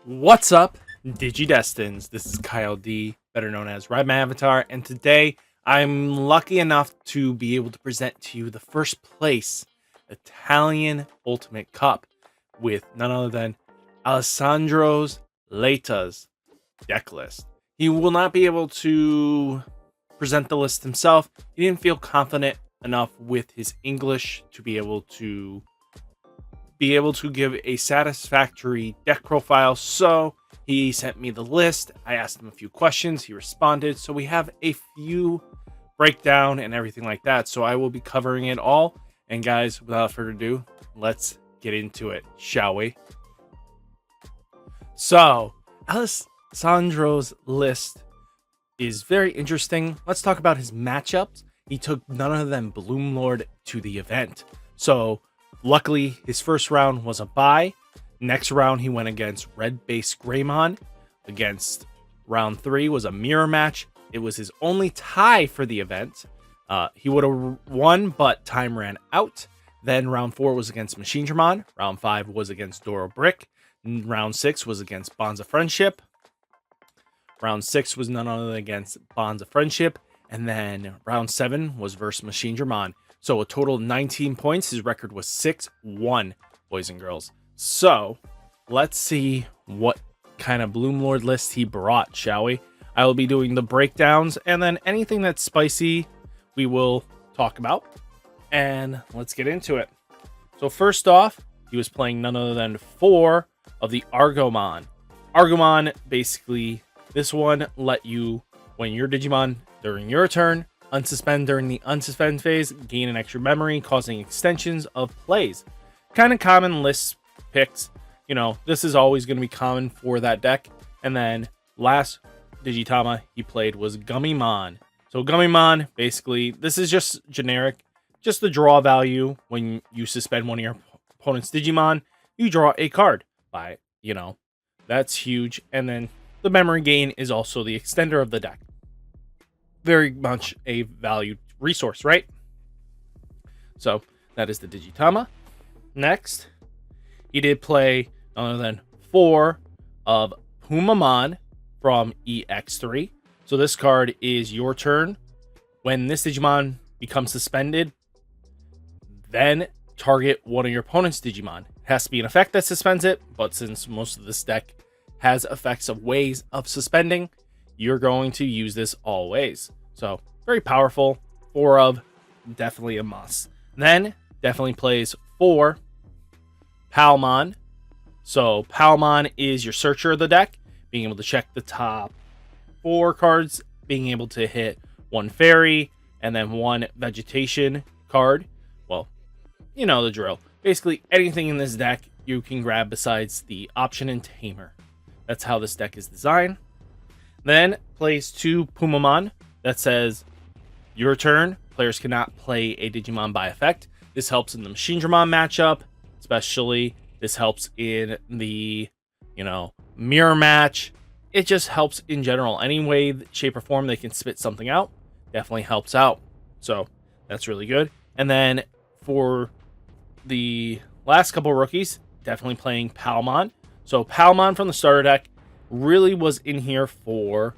What's up, Digidestins? This is Kyle D, better known as RideMyAvatar, and today I'm lucky enough to be able to present to you the first place Italian Ultimate Cup with none other than Alessandro Leta's deck list. He will not be able to present the list himself. He didn't feel confident enough with his English to be able to give a satisfactory deck profile, so he sent me the list. I asked him a few questions, he responded, so we have a few breakdown and everything like that, so I will be covering it all. And guys, without further ado, let's get into it, shall we? So Alessandro's list is very interesting. Let's talk about his matchups. He took none other than Bloomlord to the event, so luckily, his first round was a bye. Next round, he went against Red Base Greymon. Against round 3 was a mirror match. It was his only tie for the event. He would have won, but time ran out. Then round 4 was against MachineDramon. Round 5 was against Doro Brick. Round 6 was against Bonds of Friendship. Round 6 was none other than against Bonds of Friendship. And then round 7 was versus MachineDramon. So a total of 19 points. His record was 6-1, boys and girls. So let's see what kind of Bloomlord list he brought, shall we? I will be doing the breakdowns, and then anything that's spicy we will talk about. And let's get into it. So first off, he was playing none other than 4 of the Argomon. Argomon, basically, this one let you, when your Digimon during your turn, unsuspend during the unsuspend phase, gain an extra memory, causing extensions of plays. Kind of common list picks. You know, this is always going to be common for that deck. And then last Digitama he played was Gummymon. So Gummymon, basically, this is just generic. Just the draw value. When you suspend one of your opponent's Digimon, you draw a card. That's huge. And then the memory gain is also the extender of the deck. Very much a valued resource, right? So that is the Digitama. Next, he did play none other than 4 of Pumamon from EX3. So this card is your turn. When this Digimon becomes suspended, then target one of your opponent's Digimon. It has to be an effect that suspends it, but since most of this deck has effects of ways of suspending, you're going to use this always. So very powerful. 4 of, definitely a must. Then definitely plays 4 Palmon. So Palmon is your searcher of the deck, being able to check the top 4 cards, being able to hit 1 fairy and then 1 vegetation card. Well, you know the drill. Basically anything in this deck you can grab besides the option and tamer. That's how this deck is designed. Then plays 2 Pumamon. That says, your turn, players cannot play a Digimon by effect. This helps in the MachineDramon matchup, especially. This helps in the, mirror match. It just helps in general. Any way, shape, or form they can spit something out, definitely helps out. So that's really good. And then for the last couple rookies, definitely playing Palmon. So Palmon from the starter deck really was in here for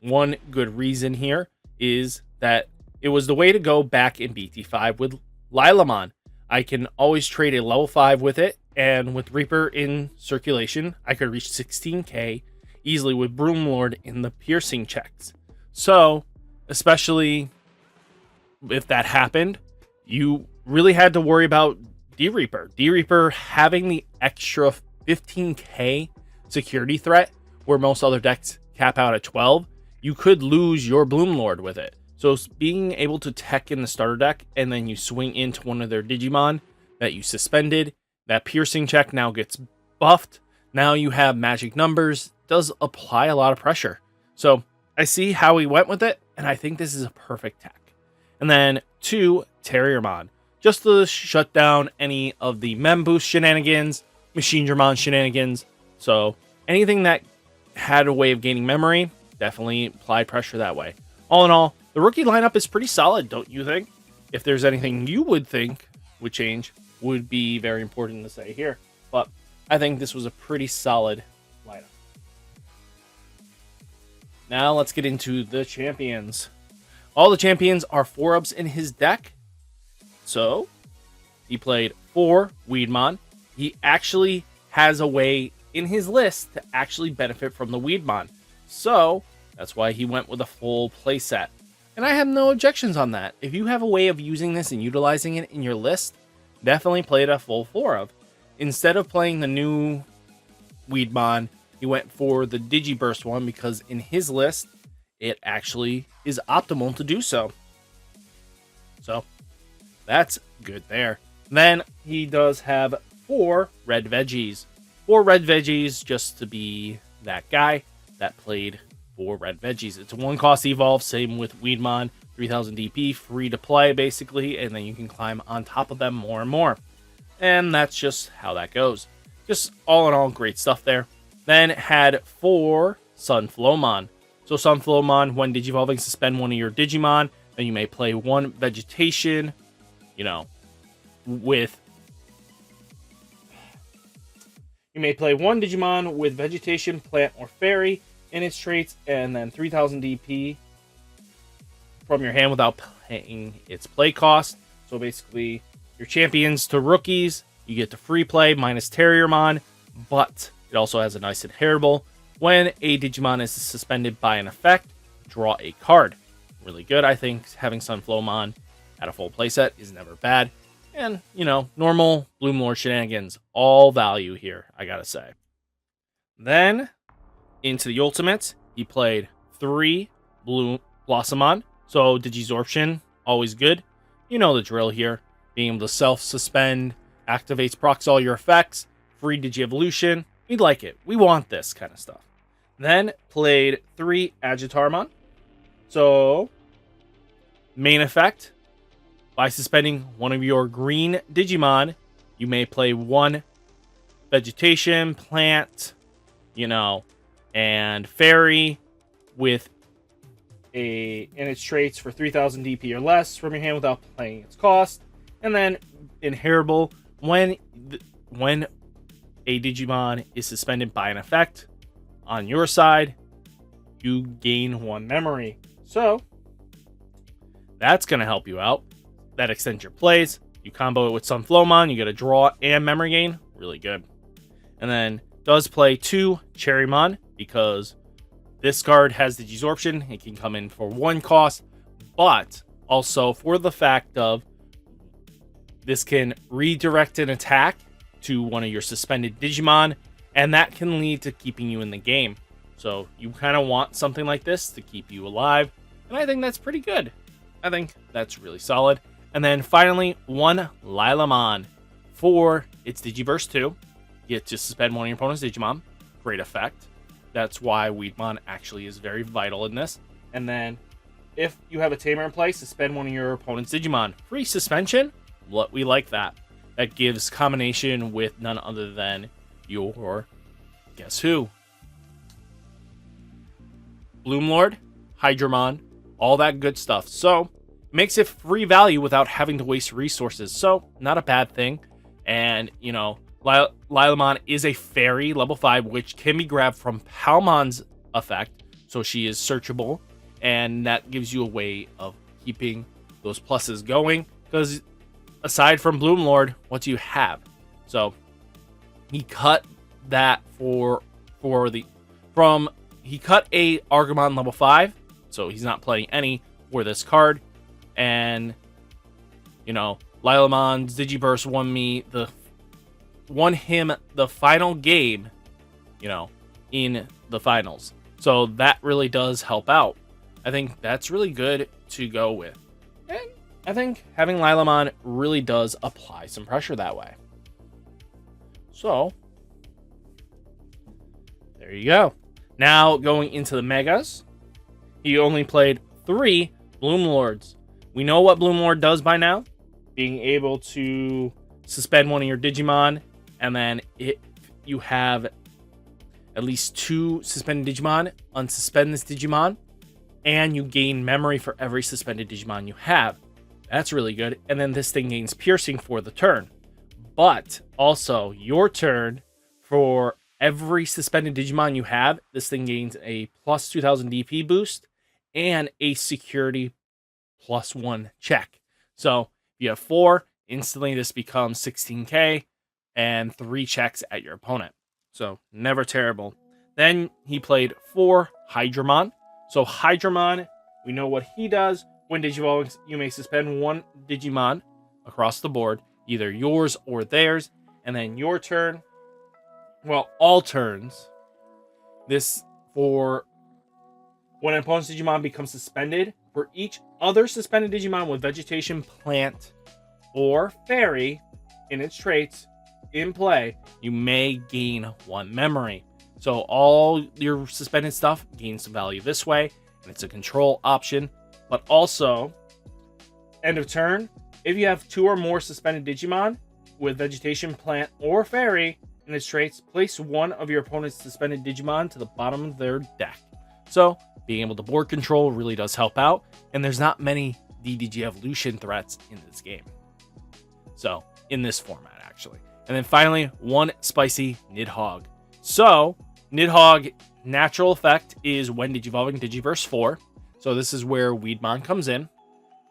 one good reason. Here is that it was the way to go back in BT5 with Lilamon. I can always trade a level 5 with it, and with Reaper in circulation, I could reach 16k easily with Bloomlord in the piercing checks. So, especially if that happened, you really had to worry about D-Reaper. D-Reaper having the extra 15k security threat, where most other decks cap out at 12, you could lose your Bloomlord with it. So being able to tech in the starter deck and then you swing into one of their Digimon that you suspended, that piercing check now gets buffed. Now you have magic numbers, does apply a lot of pressure. So I see how he went with it, and I think this is a perfect tech. And then 2 Terriermon, just to shut down any of the Mem Boost shenanigans, MachineDramon shenanigans. So anything that had a way of gaining memory, definitely applied pressure that way. All in all, the rookie lineup is pretty solid, don't you think? If there's anything you would think would change, would be very important to say here. But I think this was a pretty solid lineup. now let's get into the champions. All the champions are 4-ups in his deck. So, he played 4 Weedmon. He actually has a way in his list to actually benefit from the Weedmon. So, that's why he went with a full playset. And I have no objections on that. If you have a way of using this and utilizing it in your list, definitely play it a full 4-of. Instead of playing the new Weedmon, he went for the Digiburst one because in his list, it actually is optimal to do so. So, that's good there. Then he does have 4 red veggies. 4 red veggies just to be that guy that played 4 red veggies. It's a 1-cost evolve, same with Weedmon, 3000 DP, free to play basically, and then you can climb on top of them more and more. And that's just how that goes. Just all in all, great stuff there. Then had 4 Sunflowmon. So Sunflowmon, when Digivolving, suspend one of your Digimon, then you may play 1 vegetation, with... You may play 1 Digimon with vegetation, plant, or fairy in its traits, and then 3000 DP from your hand without paying its play cost. So basically, your champions to rookies, you get to free play minus Terriermon, but it also has a nice inheritable. When a Digimon is suspended by an effect, draw a card. Really good. I think having Sunflowmon at a full playset is never bad. And, normal Bloomlord shenanigans. All value here, I gotta say. Then, into the Ultimates, he played 3 Blossomon. So, Digisorption, always good. You know the drill here. Being able to self-suspend, activates, procs all your effects, free Digievolution. We like it. We want this kind of stuff. Then, played 3 Agitarmon. So, main effect. By suspending one of your green Digimon, you may play 1 vegetation, plant, and fairy with in its traits for 3000 DP or less from your hand without paying its cost. And then inheritable, when a Digimon is suspended by an effect on your side, you gain 1 memory. So that's going to help you out. That extends your plays. You combo it with Sunflowmon, you get a draw and memory gain. Really good. And then does play 2 Cherrymon because this card has Digisorption. It can come in for 1 cost, but also for the fact of this can redirect an attack to one of your suspended Digimon, and that can lead to keeping you in the game. So you kind of want something like this to keep you alive, and I think that's pretty good. I think that's really solid. And then finally, 1 Lilamon for its Digiburst 2. You get to suspend one of your opponent's Digimon. Great effect. That's why Weedmon actually is very vital in this. And then, if you have a Tamer in play, suspend one of your opponent's Digimon. Free suspension? We like that. That gives combination with none other than your... guess who? Bloomlord, Hydramon, all that good stuff. So, makes it free value without having to waste resources. So, not a bad thing. And, Lilamon is a fairy, level 5, which can be grabbed from Palmon's effect. So she is searchable. And that gives you a way of keeping those pluses going. Because aside from Bloomlord, what do you have? So, he cut that he cut a Argamon level 5. So, he's not playing any for this card. And, Lilamon's Digiburst won him the final game, in the finals. So that really does help out. I think that's really good to go with. And I think having Lilamon really does apply some pressure that way. So, there you go. Now, going into the Megas, he only played 3 Bloomlords. We know what Bloomlord does by now. Being able to suspend one of your Digimon, and then if you have at least 2 suspended Digimon, unsuspend this Digimon, and you gain memory for every suspended Digimon you have. That's really good. And then this thing gains piercing for the turn. But also, your turn for every suspended Digimon you have, this thing gains a plus 2000 DP boost and a security +1 check. So if you have 4, instantly this becomes 16k and 3 checks at your opponent. So never terrible. Then he played 4 Hydramon. So Hydramon, we know what he does. When Digivolving, you may suspend 1 Digimon across the board, either yours or theirs, and then your turn. Well, all turns. This for when an opponent's Digimon becomes suspended, for each other suspended Digimon with Vegetation, Plant, or Fairy in its traits in play, you may gain 1 memory. So all your suspended stuff gains some value this way, and it's a control option. But also, end of turn, if you have 2 or more suspended Digimon with Vegetation, Plant, or Fairy in its traits, place 1 of your opponent's suspended Digimon to the bottom of their deck. So being able to board control really does help out, and there's not many DDG evolution threats in this game. So, in this format, actually. And then finally, 1 spicy Nidhogg. So, Nidhogg natural effect is when Digivolving Digiverse 4. So this is where Weedmon comes in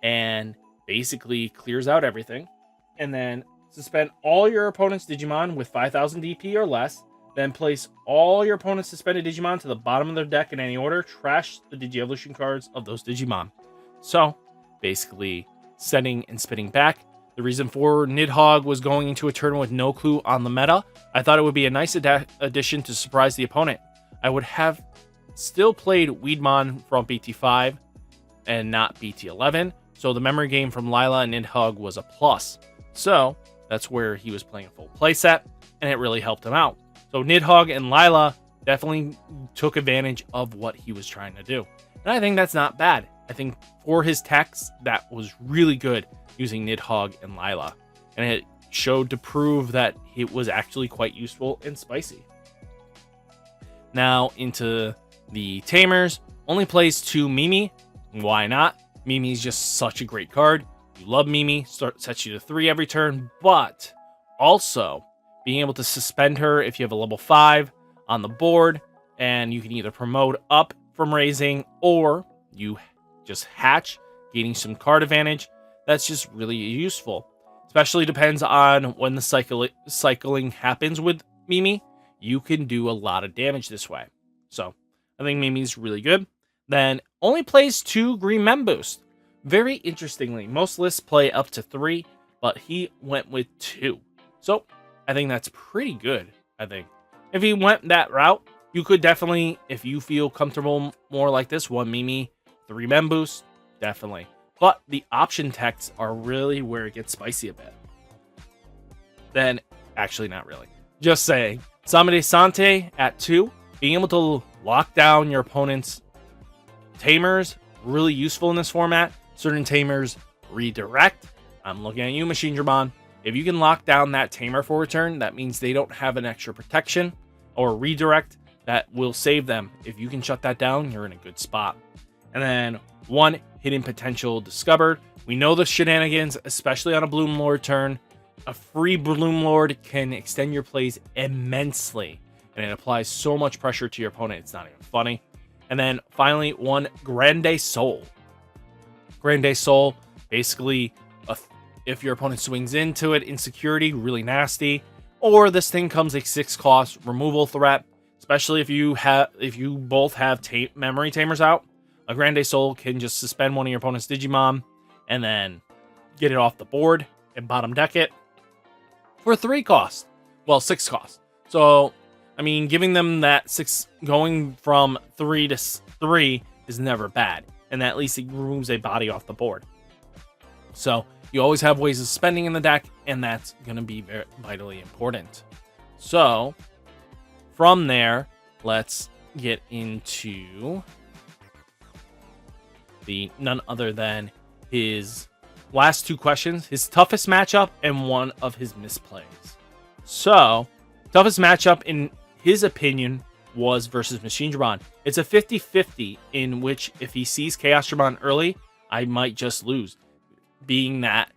and basically clears out everything. And then suspend all your opponent's Digimon with 5000 DP or less. Then place all your opponent's suspended Digimon to the bottom of their deck in any order. Trash the Digi-Evolution cards of those Digimon. So, basically, sending and spinning back. The reason for Nidhogg was going into a tournament with no clue on the meta. I thought it would be a nice addition to surprise the opponent. I would have still played Weedmon from BT5 and not BT11. So, the memory game from Lila and Nidhogg was a plus. So, that's where he was playing a full playset, and it really helped him out. So Nidhogg and Lila definitely took advantage of what he was trying to do. And I think that's not bad. I think for his techs, that was really good using Nidhogg and Lila. And it showed to prove that it was actually quite useful and spicy. Now into the Tamers. Only plays 2 Mimi. Why not? Mimi's just such a great card. You love Mimi. Sets you to 3 every turn. But also being able to suspend her if you have a level 5 on the board, and you can either promote up from raising, or you just hatch, gaining some card advantage. That's just really useful. Especially depends on when the cycling happens with Mimi. You can do a lot of damage this way. So, I think Mimi's really good. Then, only plays 2 Green Mem Boost. Very interestingly, most lists play up to 3, but he went with 2. So, I think that's pretty good, I think. If he went that route, you could definitely, if you feel comfortable more like this, 1 Mimi, 3 Mem Boost, definitely. But the option texts are really where it gets spicy a bit. Then, actually not really. Just saying, Samade Sante at 2, being able to lock down your opponent's Tamers, really useful in this format. Certain Tamers redirect. I'm looking at you, Machine Dramon. If you can lock down that Tamer for a turn, that means they don't have an extra protection or redirect that will save them. If you can shut that down, you're in a good spot. And then 1 Hidden Potential discovered. We know the shenanigans, especially on a Bloom Lord turn. A free Bloom Lord can extend your plays immensely, and it applies so much pressure to your opponent, it's not even funny. And then finally, 1 Grande Soul. Grande Soul, basically, if your opponent swings into it, insecurity, really nasty. Or this thing comes a 6 cost removal threat, especially if you both have memory tamers out. A Grande Soul can just suspend one of your opponent's Digimon and then get it off the board and bottom deck it for 3 cost. Well, 6 cost. So, I mean, giving them that 6, going from 3 to 3 is never bad. And at least it removes a body off the board. So, you always have ways of spending in the deck, and that's going to be very vitally important. So, from there, let's get into the none other than his last 2 questions, his toughest matchup and one of his misplays. So, toughest matchup in his opinion was versus Machine Dramon. It's a 50-50 in which if he sees Chaos Dramon early, I might just lose. Being that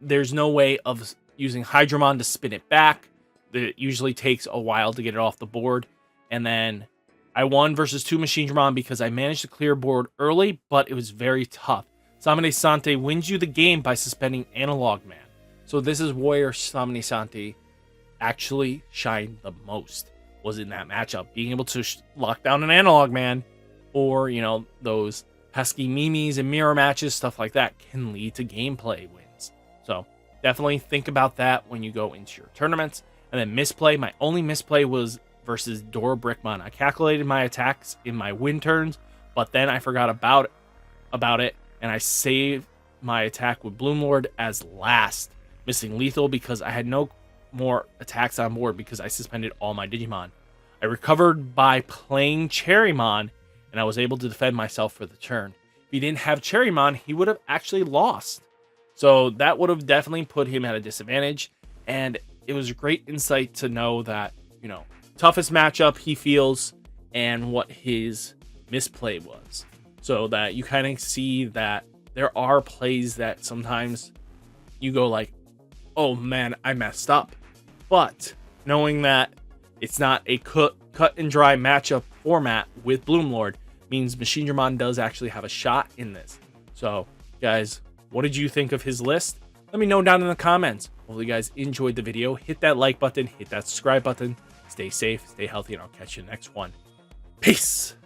there's no way of using Hydramon to spin it back, It usually takes a while to get it off the board. And then I won versus 2 Machine Dramon because I managed to clear board early, but it was very tough. Samine Sante wins you the game by suspending Analog Man. So this is where Samine Sante actually shined the most, was in that matchup. Being able to lock down an Analog Man, or, you know, those pesky Mimis and mirror matches, stuff like that, can lead to gameplay wins. So definitely think about that when you go into your tournaments. And then misplay, my only misplay was versus Dora Brickmon. I calculated my attacks in my win turns, but then I forgot about it, and I saved my attack with Bloomlord as last, missing lethal because I had no more attacks on board because I suspended all my Digimon. I recovered by playing Cherrymon, and I was able to defend myself for the turn. If he didn't have Cherrymon, he would have actually lost. So that would have definitely put him at a disadvantage, and it was a great insight to know that, you know, toughest matchup he feels and what his misplay was. So that you kind of see that there are plays that sometimes you go like, oh man, I messed up. But knowing that it's not a cut and dry matchup format with Bloomlord means Machine Dramon does actually have a shot in this. So guys, what did you think of his list? Let me know down in the comments. Hopefully you guys enjoyed the video. Hit that like button, hit that subscribe button. Stay safe, stay healthy, and I'll catch you in the next one. Peace!